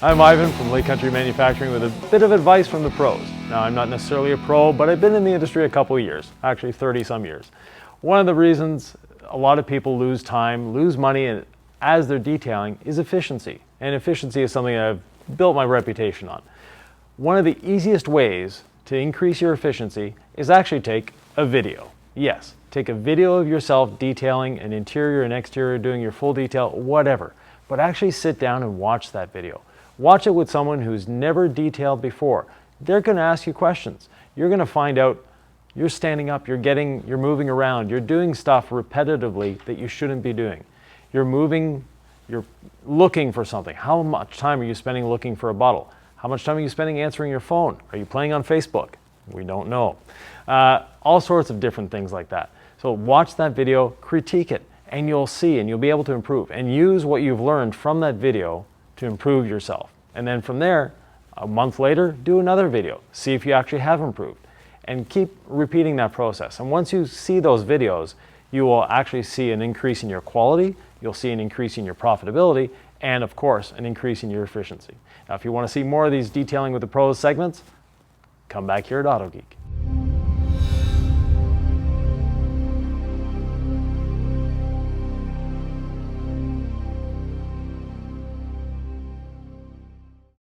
I'm Yvan from Lake Country Manufacturing with a bit of advice from the pros. Now, I'm not necessarily a pro, but I've been in the industry a couple of years, actually 30 some years. One of the reasons a lot of people lose time, lose money as they're detailing is efficiency. And efficiency is something I've built my reputation on. One of the easiest ways to increase your efficiency is actually take a video. Yes, take a video of yourself detailing an interior and exterior, doing your full detail, whatever. But actually sit down and watch that video. Watch it with someone who's never detailed before. They're going to ask you questions. You're going to find out you're standing up, you're moving around, you're doing stuff repetitively that you shouldn't be doing. You're moving, you're looking for something. How much time are you spending looking for a bottle? How much time are you spending answering your phone? Are you playing on Facebook? We don't know. All sorts of different things like that. So watch that video, critique it, and you'll see and you'll be able to improve and use what you've learned from that video to improve yourself. And then from there, a month later, do another video. See if you actually have improved. And keep repeating that process. And once you see those videos, you will actually see an increase in your quality, you'll see an increase in your profitability, and of course, an increase in your efficiency. Now, if you want to see more of these Detailing with the Pros segments, come back here at Autogeek.